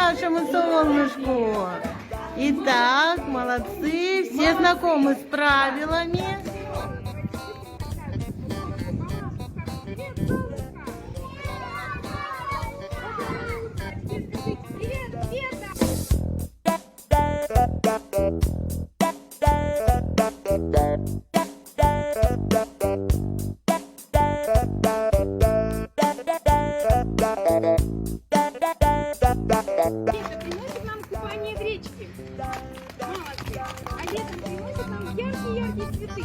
нашему солнышку. Итак, молодцы, все знакомы с правилами. Лето приносит нам купание в речке. Молодцы. А летом приносит нам яркие-яркие цветы.